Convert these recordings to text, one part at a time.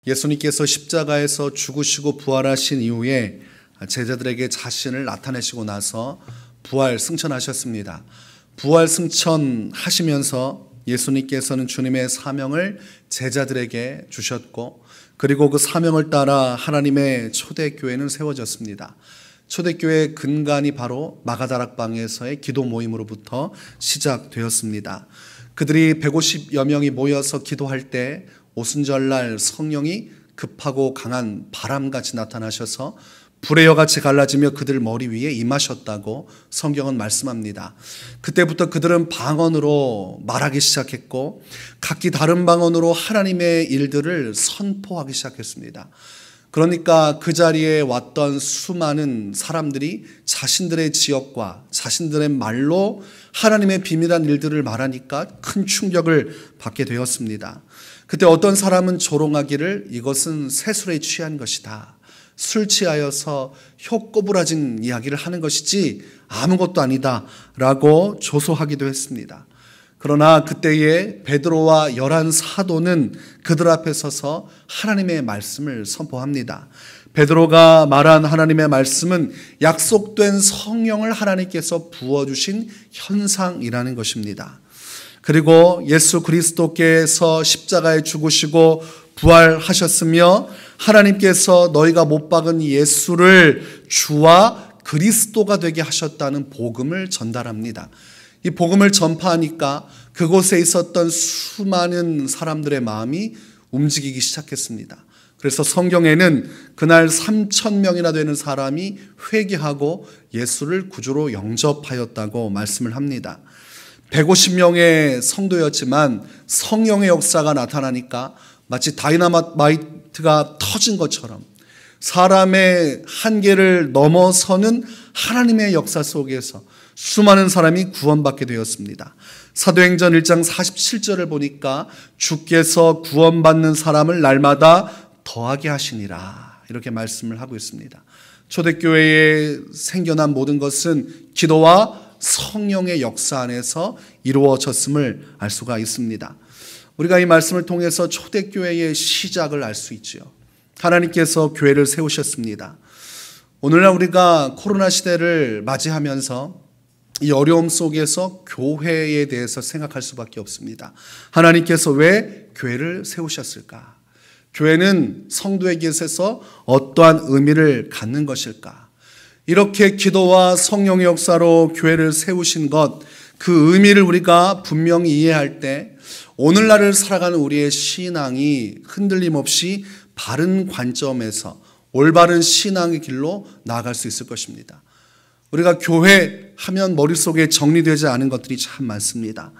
예수님께서 십자가에서 죽으시고 부활하신 이후에 제자들에게 자신을 나타내시고 나서 부활 승천하셨습니다. 부활 승천하시면서 예수님께서는 주님의 사명을 제자들에게 주셨고, 그리고 그 사명을 따라 하나님의 초대교회는 세워졌습니다. 초대교회의 근간이 바로 마가다락방에서의 기도 모임으로부터 시작되었습니다. 그들이 150여 명이 모여서 기도할 때 오순절날 성령이 급하고 강한 바람같이 나타나셔서 불의 여같이 갈라지며 그들 머리 위에 임하셨다고 성경은 말씀합니다. 그때부터 그들은 방언으로 말하기 시작했고 각기 다른 방언으로 하나님의 일들을 선포하기 시작했습니다. 그러니까 그 자리에 왔던 수많은 사람들이 자신들의 지역과 자신들의 말로 하나님의 비밀한 일들을 말하니까 큰 충격을 받게 되었습니다. 그때 어떤 사람은 조롱하기를 이것은 세술에 취한 것이다, 술 취하여서 혀꼬부라진 이야기를 하는 것이지 아무것도 아니다 라고 조소하기도 했습니다. 그러나 그때에 베드로와 11 사도는 그들 앞에 서서 하나님의 말씀을 선포합니다. 베드로가 말한 하나님의 말씀은 약속된 성령을 하나님께서 부어주신 현상이라는 것입니다. 그리고 예수 그리스도께서 십자가에 죽으시고 부활하셨으며 하나님께서 너희가 못 박은 예수를 주와 그리스도가 되게 하셨다는 복음을 전달합니다. 이 복음을 전파하니까 그곳에 있었던 수많은 사람들의 마음이 움직이기 시작했습니다. 그래서 성경에는 그날 3,000명이나 되는 사람이 회개하고 예수를 구주로 영접하였다고 말씀을 합니다. 150명의 성도였지만 성령의 역사가 나타나니까 마치 다이너마이트가 터진 것처럼 사람의 한계를 넘어서는 하나님의 역사 속에서 수많은 사람이 구원받게 되었습니다. 사도행전 1장 47절을 보니까 주께서 구원받는 사람을 날마다 더하게 하시니라, 이렇게 말씀을 하고 있습니다. 초대교회에 생겨난 모든 것은 기도와 성령의 역사 안에서 이루어졌음을 알 수가 있습니다. 우리가 이 말씀을 통해서 초대교회의 시작을 알 수 있죠. 하나님께서 교회를 세우셨습니다. 오늘날 우리가 코로나 시대를 맞이하면서 이 어려움 속에서 교회에 대해서 생각할 수밖에 없습니다. 하나님께서 왜 교회를 세우셨을까? 교회는 성도에게 있어서 어떠한 의미를 갖는 것일까? 이렇게 기도와 성령의 역사로 교회를 세우신 것, 그 의미를 우리가 분명히 이해할 때 오늘날을 살아가는 우리의 신앙이 흔들림 없이 바른 관점에서 올바른 신앙의 길로 나아갈 수 있을 것입니다. 우리가 교회 하면 머릿속에 정리되지 않은 것들이 참 많습니다.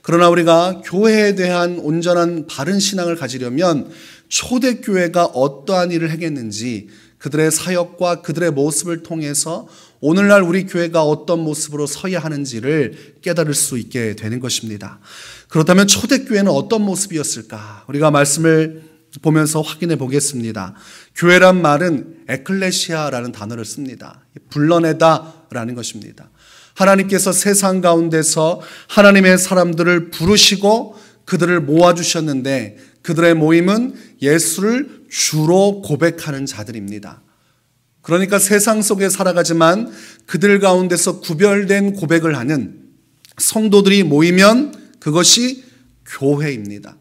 그러나 우리가 교회에 대한 온전한 바른 신앙을 가지려면 초대교회가 어떠한 일을 행했는지, 그들의 사역과 그들의 모습을 통해서 오늘날 우리 교회가 어떤 모습으로 서야 하는지를 깨달을 수 있게 되는 것입니다. 그렇다면 초대교회는 어떤 모습이었을까? 우리가 말씀을 보면서 확인해 보겠습니다. 교회란 말은 에클레시아라는 단어를 씁니다. 불러내다라는 것입니다. 하나님께서 세상 가운데서 하나님의 사람들을 부르시고 그들을 모아주셨는데 그들의 모임은 예수를 주로 고백하는 자들입니다. 그러니까 세상 속에 살아가지만 그들 가운데서 구별된 고백을 하는 성도들이 모이면 그것이 교회입니다.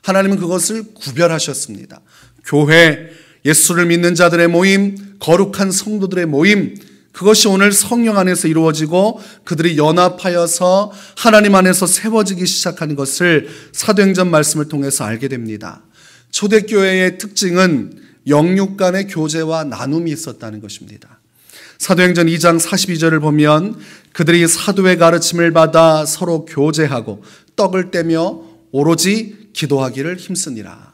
하나님은 그것을 구별하셨습니다. 교회, 예수를 믿는 자들의 모임, 거룩한 성도들의 모임, 그것이 오늘 성령 안에서 이루어지고 그들이 연합하여서 하나님 안에서 세워지기 시작하는 것을 사도행전 말씀을 통해서 알게 됩니다. 초대교회의 특징은 영육 간의 교제와 나눔이 있었다는 것입니다. 사도행전 2장 42절을 보면 그들이 사도의 가르침을 받아 서로 교제하고 떡을 떼며 오로지 기도하기를 힘쓰니라.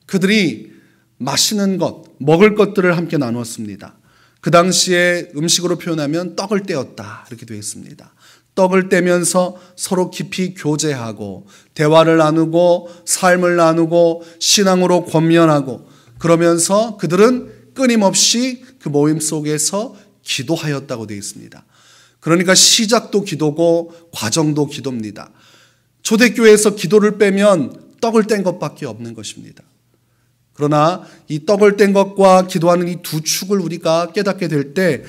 그들이 마시는 것, 먹을 것들을 함께 나누었습니다. 그 당시에 음식으로 표현하면 떡을 떼었다 이렇게 되어 있습니다. 떡을 떼면서 서로 깊이 교제하고 대화를 나누고 삶을 나누고 신앙으로 권면하고, 그러면서 그들은 끊임없이 그 모임 속에서 기도하였다고 되어 있습니다. 그러니까 시작도 기도고 과정도 기도입니다. 초대교회에서 기도를 빼면 떡을 뗀 것밖에 없는 것입니다. 그러나 이 떡을 뗀 것과 기도하는 이 두 축을 우리가 깨닫게 될 때,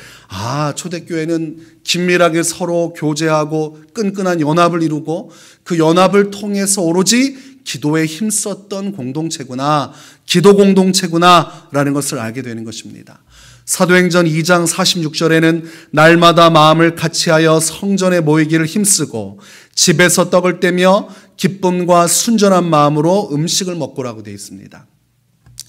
초대교회는 긴밀하게 서로 교제하고 끈끈한 연합을 이루고 그 연합을 통해서 오로지 기도에 힘썼던 공동체구나, 기도 공동체구나 라는 것을 알게 되는 것입니다. 사도행전 2장 46절에는 날마다 마음을 같이하여 성전에 모이기를 힘쓰고 집에서 떡을 떼며 기쁨과 순전한 마음으로 음식을 먹고라고 되어 있습니다.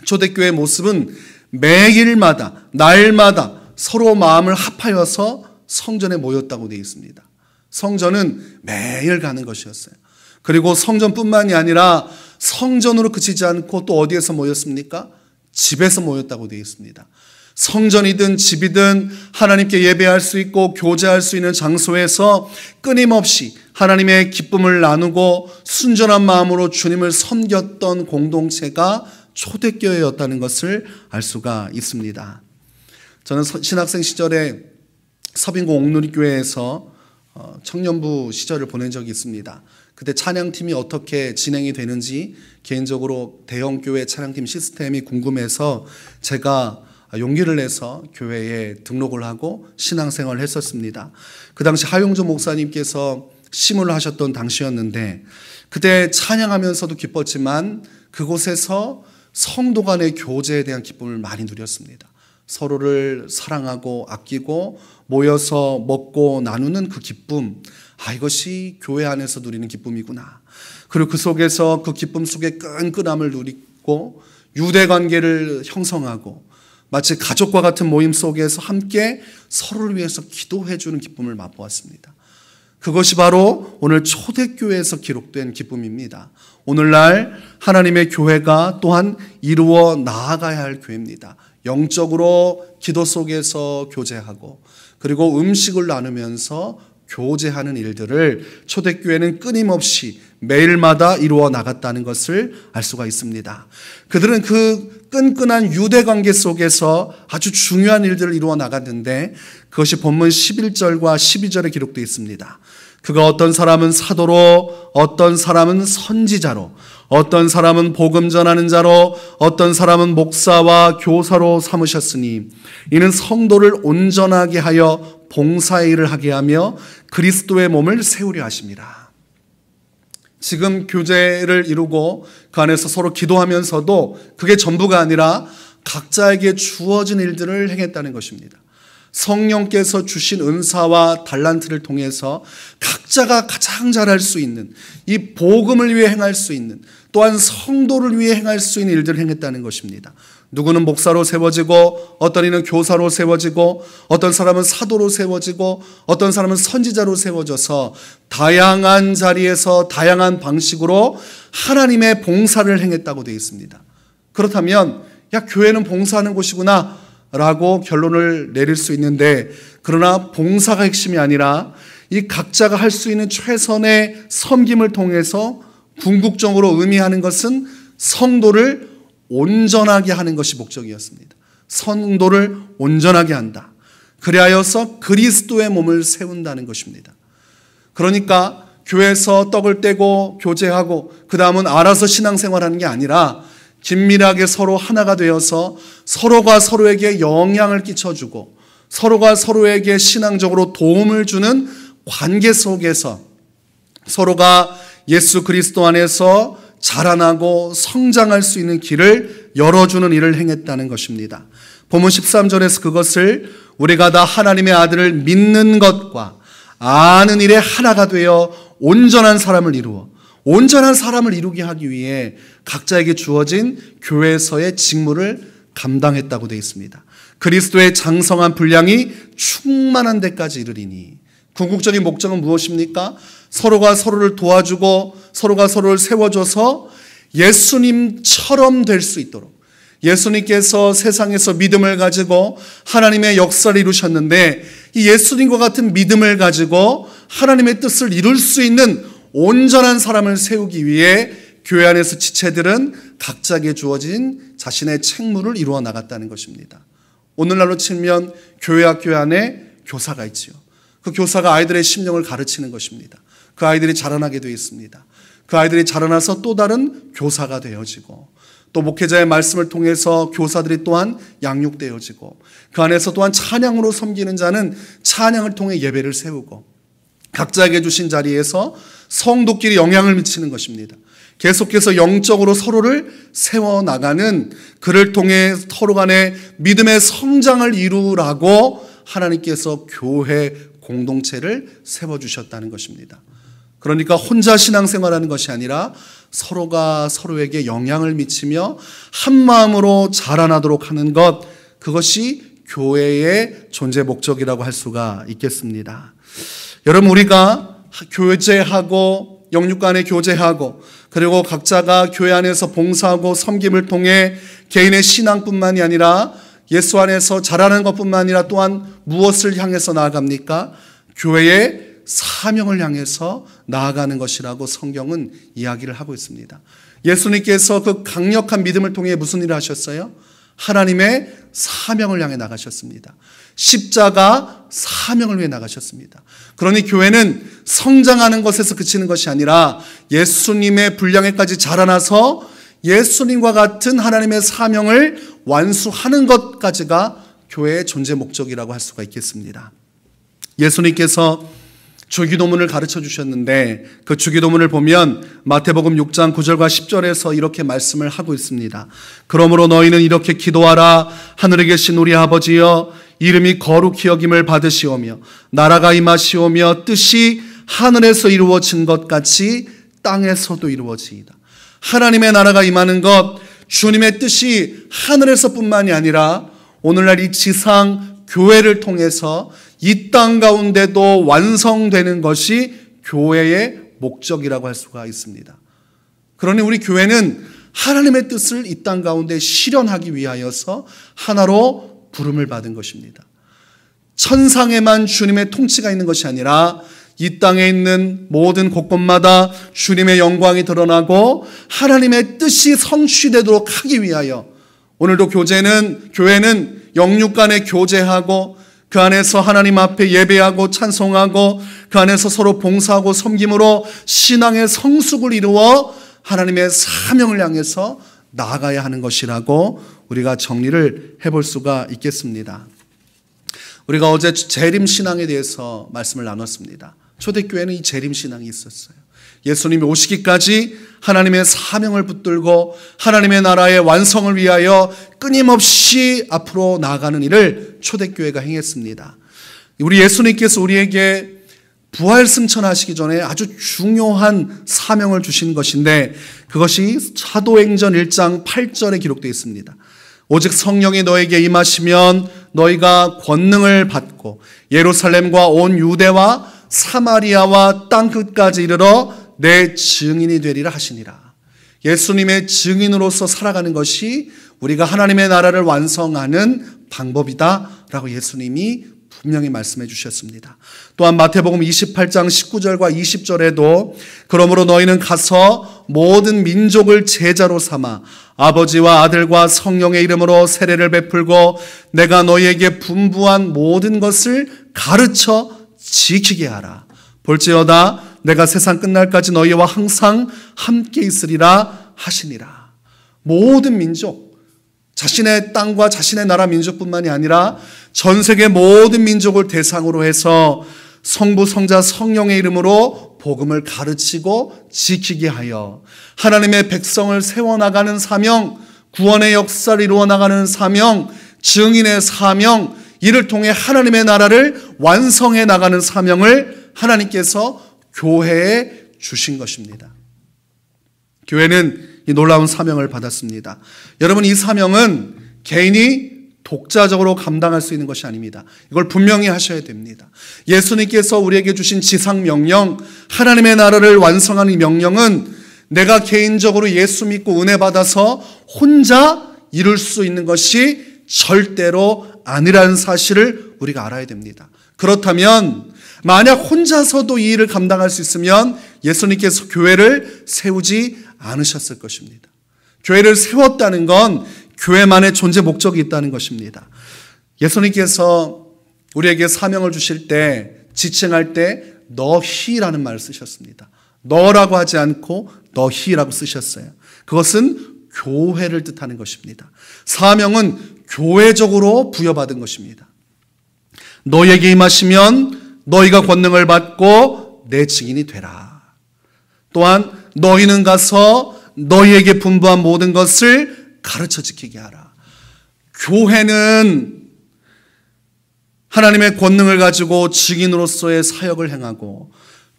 초대교회의 모습은 매일마다 날마다 서로 마음을 합하여서 성전에 모였다고 되어 있습니다. 성전은 매일 가는 것이었어요. 그리고 성전뿐만이 아니라 성전으로 그치지 않고 또 어디에서 모였습니까? 집에서 모였다고 되어 있습니다. 성전이든 집이든 하나님께 예배할 수 있고 교제할 수 있는 장소에서 끊임없이 하나님의 기쁨을 나누고 순전한 마음으로 주님을 섬겼던 공동체가 초대교회였다는 것을 알 수가 있습니다. 저는 신학생 시절에 서빙고 옥누리교회에서 청년부 시절을 보낸 적이 있습니다. 그때 찬양팀이 어떻게 진행이 되는지 개인적으로 대형교회 찬양팀 시스템이 궁금해서 제가 용기를 내서 교회에 등록을 하고 신앙생활을 했었습니다. 그 당시 하용조 목사님께서 심을 하셨던 당시였는데 그때 찬양하면서도 기뻤지만 그곳에서 성도 간의 교제에 대한 기쁨을 많이 누렸습니다. 서로를 사랑하고 아끼고 모여서 먹고 나누는 그 기쁨, 이것이 교회 안에서 누리는 기쁨이구나. 그리고 그 속에서 그 기쁨 속에 끈끈함을 누리고 유대관계를 형성하고 마치 가족과 같은 모임 속에서 함께 서로를 위해서 기도해주는 기쁨을 맛보았습니다. 그것이 바로 오늘 초대교회에서 기록된 기쁨입니다. 오늘날 하나님의 교회가 또한 이루어 나아가야 할 교회입니다. 영적으로 기도 속에서 교제하고 그리고 음식을 나누면서 교제하는 일들을 초대교회는 끊임없이 매일마다 이루어 나갔다는 것을 알 수가 있습니다. 그들은 그 끈끈한 유대관계 속에서 아주 중요한 일들을 이루어 나갔는데 그것이 본문 11절과 12절에 기록되어 있습니다. 그가 어떤 사람은 사도로, 어떤 사람은 선지자로, 어떤 사람은 복음 전하는 자로, 어떤 사람은 목사와 교사로 삼으셨으니 이는 성도를 온전하게 하여 봉사의 일을 하게 하며 그리스도의 몸을 세우려 하심이라. 지금 교제를 이루고 그 안에서 서로 기도하면서도 그게 전부가 아니라 각자에게 주어진 일들을 행했다는 것입니다. 성령께서 주신 은사와 달란트를 통해서 각자가 가장 잘할 수 있는 이 복음을 위해 행할 수 있는 또한 성도를 위해 행할 수 있는 일들을 행했다는 것입니다. 누구는 목사로 세워지고 어떤 이는 교사로 세워지고 어떤 사람은 사도로 세워지고 어떤 사람은 선지자로 세워져서 다양한 자리에서 다양한 방식으로 하나님의 봉사를 행했다고 되어 있습니다. 그렇다면 교회는 봉사하는 곳이구나 라고 결론을 내릴 수 있는데 그러나 봉사가 핵심이 아니라 이 각자가 할 수 있는 최선의 섬김을 통해서 궁극적으로 의미하는 것은 성도를 온전하게 하는 것이 목적이었습니다. 성도를 온전하게 한다. 그리하여서 그리스도의 몸을 세운다는 것입니다. 그러니까 교회에서 떡을 떼고 교제하고 그 다음은 알아서 신앙생활하는 게 아니라 긴밀하게 서로 하나가 되어서 서로가 서로에게 영향을 끼쳐주고 서로가 서로에게 신앙적으로 도움을 주는 관계 속에서 서로가 예수 그리스도 안에서 자라나고 성장할 수 있는 길을 열어주는 일을 행했다는 것입니다. 본문 13절에서 그것을 우리가 다 하나님의 아들을 믿는 것과 아는 일에 하나가 되어 온전한 사람을 이루게 하기 위해 각자에게 주어진 교회에서의 직무를 감당했다고 되어 있습니다. 그리스도의 장성한 분량이 충만한 데까지 이르리니 궁극적인 목적은 무엇입니까? 서로가 서로를 도와주고 서로가 서로를 세워줘서 예수님처럼 될 수 있도록 예수님께서 세상에서 믿음을 가지고 하나님의 역사를 이루셨는데 이 예수님과 같은 믿음을 가지고 하나님의 뜻을 이룰 수 있는 온전한 사람을 세우기 위해 교회 안에서 지체들은 각자에게 주어진 자신의 책무를 이루어 나갔다는 것입니다. 오늘날로 치면 교회 학교 안에 교사가 있지요. 그 교사가 아이들의 심령을 가르치는 것입니다. 그 아이들이 자라나게 되어 있습니다. 그 아이들이 자라나서 또 다른 교사가 되어지고 또 목회자의 말씀을 통해서 교사들이 또한 양육되어지고 그 안에서 또한 찬양으로 섬기는 자는 찬양을 통해 예배를 세우고 각자에게 주신 자리에서 성도끼리 영향을 미치는 것입니다. 계속해서 영적으로 서로를 세워나가는, 그를 통해 서로 간에 믿음의 성장을 이루라고 하나님께서 교회 공동체를 세워주셨다는 것입니다. 그러니까 혼자 신앙생활하는 것이 아니라 서로가 서로에게 영향을 미치며 한 마음으로 자라나도록 하는 것, 그것이 교회의 존재 목적이라고 할 수가 있겠습니다. 여러분, 우리가 교제하고 영육 간에 교제하고 그리고 각자가 교회 안에서 봉사하고 섬김을 통해 개인의 신앙뿐만이 아니라 예수 안에서 자라는 것뿐만 아니라 또한 무엇을 향해서 나아갑니까? 교회의 사명을 향해서 나아가는 것이라고 성경은 이야기를 하고 있습니다. 예수님께서 그 강력한 믿음을 통해 무슨 일을 하셨어요? 하나님의 사명을 향해 나가셨습니다. 십자가 사명을 위해 나가셨습니다. 그러니 교회는 성장하는 것에서 그치는 것이 아니라 예수님의 분량에까지 자라나서 예수님과 같은 하나님의 사명을 완수하는 것까지가 교회의 존재 목적이라고 할 수가 있겠습니다. 예수님께서 주기도문을 가르쳐 주셨는데 그 주기도문을 보면 마태복음 6장 9절과 10절에서 이렇게 말씀을 하고 있습니다. 그러므로 너희는 이렇게 기도하라. 하늘에 계신 우리 아버지여, 이름이 거룩히 여김을 받으시오며 나라가 임하시오며 뜻이 하늘에서 이루어진 것 같이 땅에서도 이루어지이다. 하나님의 나라가 임하는 것, 주님의 뜻이 하늘에서뿐만이 아니라 오늘날 이 지상 교회를 통해서 이 땅 가운데도 완성되는 것이 교회의 목적이라고 할 수가 있습니다. 그러니 우리 교회는 하나님의 뜻을 이 땅 가운데 실현하기 위하여서 하나로 부름을 받은 것입니다. 천상에만 주님의 통치가 있는 것이 아니라 이 땅에 있는 모든 곳곳마다 주님의 영광이 드러나고 하나님의 뜻이 성취되도록 하기 위하여 오늘도 교회는 영육 간에 교제하고 그 안에서 하나님 앞에 예배하고 찬송하고 그 안에서 서로 봉사하고 섬김으로 신앙의 성숙을 이루어 하나님의 사명을 향해서 나아가야 하는 것이라고 우리가 정리를 해볼 수가 있겠습니다. 우리가 어제 재림신앙에 대해서 말씀을 나눴습니다. 초대교회는 이 재림신앙이 있었어요. 예수님이 오시기까지 하나님의 사명을 붙들고 하나님의 나라의 완성을 위하여 끊임없이 앞으로 나아가는 일을 초대교회가 행했습니다. 우리 예수님께서 우리에게 부활 승천하시기 전에 아주 중요한 사명을 주신 것인데 그것이 사도행전 1장 8절에 기록되어 있습니다. 오직 성령이 너에게 임하시면 너희가 권능을 받고 예루살렘과 온 유대와 사마리아와 땅끝까지 이르러 내 증인이 되리라 하시니라. 예수님의 증인으로서 살아가는 것이 우리가 하나님의 나라를 완성하는 방법이다라고 예수님이 분명히 말씀해 주셨습니다. 또한 마태복음 28장 19절과 20절에도 그러므로 너희는 가서 모든 민족을 제자로 삼아 아버지와 아들과 성령의 이름으로 세례를 베풀고 내가 너희에게 분부한 모든 것을 가르쳐 지키게 하라. 볼지어다 내가 세상 끝날까지 너희와 항상 함께 있으리라 하시니라. 모든 민족, 자신의 땅과 자신의 나라 민족뿐만이 아니라 전 세계 모든 민족을 대상으로 해서 성부, 성자, 성령의 이름으로 복음을 가르치고 지키게 하여 하나님의 백성을 세워나가는 사명, 구원의 역사를 이루어나가는 사명, 증인의 사명, 이를 통해 하나님의 나라를 완성해 나가는 사명을 하나님께서 교회에 주신 것입니다. 교회는 이 놀라운 사명을 받았습니다. 여러분, 이 사명은 개인이 독자적으로 감당할 수 있는 것이 아닙니다. 이걸 분명히 하셔야 됩니다. 예수님께서 우리에게 주신 지상 명령, 하나님의 나라를 완성하는 이 명령은 내가 개인적으로 예수 믿고 은혜 받아서 혼자 이룰 수 있는 것이 절대로 아니라는 사실을 우리가 알아야 됩니다. 그렇다면 만약 혼자서도 이 일을 감당할 수 있으면 예수님께서 교회를 세우지 않으셨을 것입니다. 교회를 세웠다는 건 교회만의 존재 목적이 있다는 것입니다. 예수님께서 우리에게 사명을 주실 때, 지칭할 때 너희라는 말을 쓰셨습니다. 너라고 하지 않고 너희라고 쓰셨어요. 그것은 교회를 뜻하는 것입니다. 사명은 교회적으로 부여받은 것입니다. 너희에게 임하시면 너희가 권능을 받고 내 증인이 되라. 또한 너희는 가서 너희에게 분부한 모든 것을 가르쳐 지키게 하라. 교회는 하나님의 권능을 가지고 증인으로서의 사역을 행하고,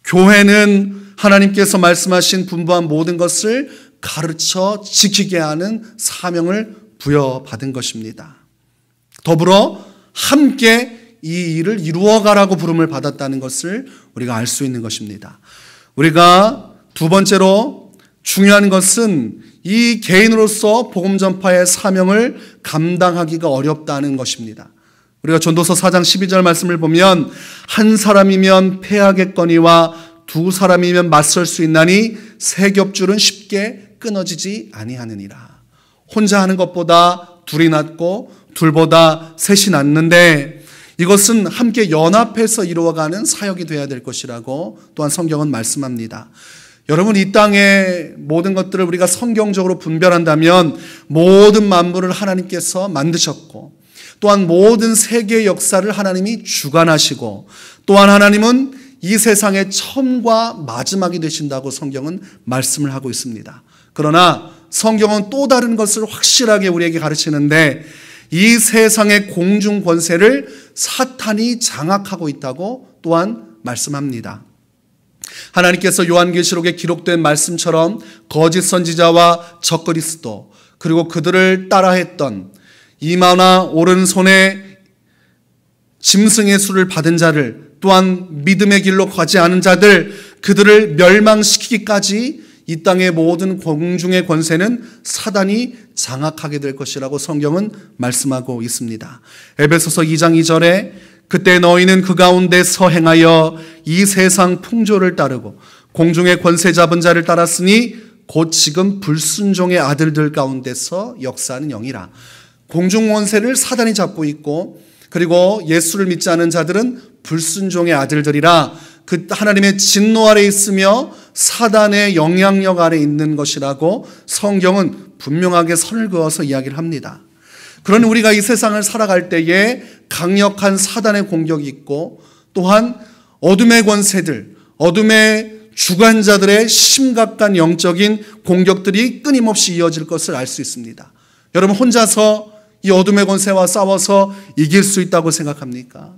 교회는 하나님께서 말씀하신 분부한 모든 것을 가르쳐 지키게 하는 사명을 부여받은 것입니다. 더불어 함께 이 일을 이루어가라고 부름을 받았다는 것을 우리가 알 수 있는 것입니다. 우리가 두 번째로 중요한 것은 이 개인으로서 복음 전파의 사명을 감당하기가 어렵다는 것입니다. 우리가 전도서 4장 12절 말씀을 보면 한 사람이면 패하겠거니와 두 사람이면 맞설 수 있나니 세 겹줄은 쉽게 끊어지지 아니하느니라. 혼자 하는 것보다 둘이 낫고 둘보다 셋이 낫는데, 이것은 함께 연합해서 이루어가는 사역이 되어야 될 것이라고 또한 성경은 말씀합니다. 여러분, 이 땅의 모든 것들을 우리가 성경적으로 분별한다면 모든 만물을 하나님께서 만드셨고, 또한 모든 세계의 역사를 하나님이 주관하시고, 또한 하나님은 이 세상의 처음과 마지막이 되신다고 성경은 말씀을 하고 있습니다. 그러나 성경은 또 다른 것을 확실하게 우리에게 가르치는데, 이 세상의 공중 권세를 사탄이 장악하고 있다고 또한 말씀합니다. 하나님께서 요한계시록에 기록된 말씀처럼 거짓 선지자와 적그리스도, 그리고 그들을 따라했던 이마나 오른손에 짐승의 수를 받은 자를, 또한 믿음의 길로 가지 않은 자들, 그들을 멸망시키기까지 이 땅의 모든 공중의 권세는 사단이 장악하게 될 것이라고 성경은 말씀하고 있습니다. 에베소서 2장 2절에 그때 너희는 그 가운데서 행하여 이 세상 풍조를 따르고 공중의 권세 잡은 자를 따랐으니 곧 지금 불순종의 아들들 가운데서 역사하는 영이라. 공중 권세를 사단이 잡고 있고, 그리고 예수를 믿지 않은 자들은 불순종의 아들들이라, 그 하나님의 진노 아래 있으며 사단의 영향력 아래 있는 것이라고 성경은 분명하게 선을 그어서 이야기를 합니다. 그러니 우리가 이 세상을 살아갈 때에 강력한 사단의 공격이 있고, 또한 어둠의 권세들, 어둠의 주관자들의 심각한 영적인 공격들이 끊임없이 이어질 것을 알 수 있습니다. 여러분, 혼자서 이 어둠의 권세와 싸워서 이길 수 있다고 생각합니까?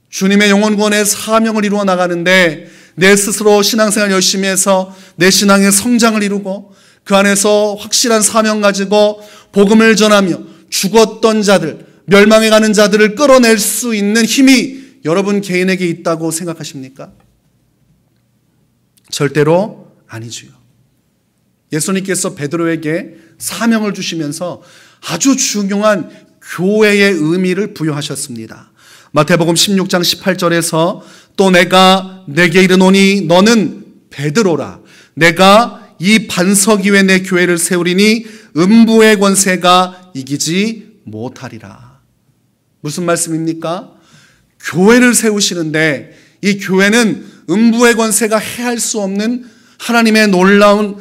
주님의 영혼구원의 사명을 이루어 나가는데 내 스스로 신앙생활 열심히 해서 내 신앙의 성장을 이루고 그 안에서 확실한 사명 가지고 복음을 전하며 죽었던 자들, 멸망해 가는 자들을 끌어낼 수 있는 힘이 여러분 개인에게 있다고 생각하십니까? 절대로 아니지요. 예수님께서 베드로에게 사명을 주시면서 아주 중요한 교회의 의미를 부여하셨습니다. 마태복음 16장 18절에서 또 내가 내게 이르노니 너는 베드로라. 내가 이 반석 위에 내 교회를 세우리니 음부의 권세가 이기지 못하리라. 무슨 말씀입니까? 교회를 세우시는데 이 교회는 음부의 권세가 해할 수 없는 하나님의 놀라운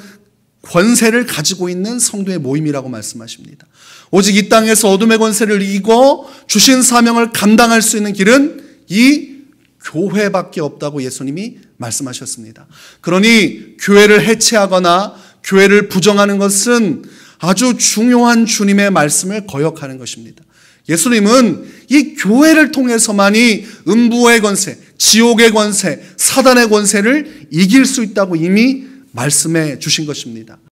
권세를 가지고 있는 성도의 모임이라고 말씀하십니다. 오직 이 땅에서 어둠의 권세를 이기고 주신 사명을 감당할 수 있는 길은 이 교회밖에 없다고 예수님이 말씀하셨습니다. 그러니 교회를 해체하거나 교회를 부정하는 것은 아주 중요한 주님의 말씀을 거역하는 것입니다. 예수님은 이 교회를 통해서만이 음부의 권세, 지옥의 권세, 사단의 권세를 이길 수 있다고 이미 말씀해 주신 것입니다.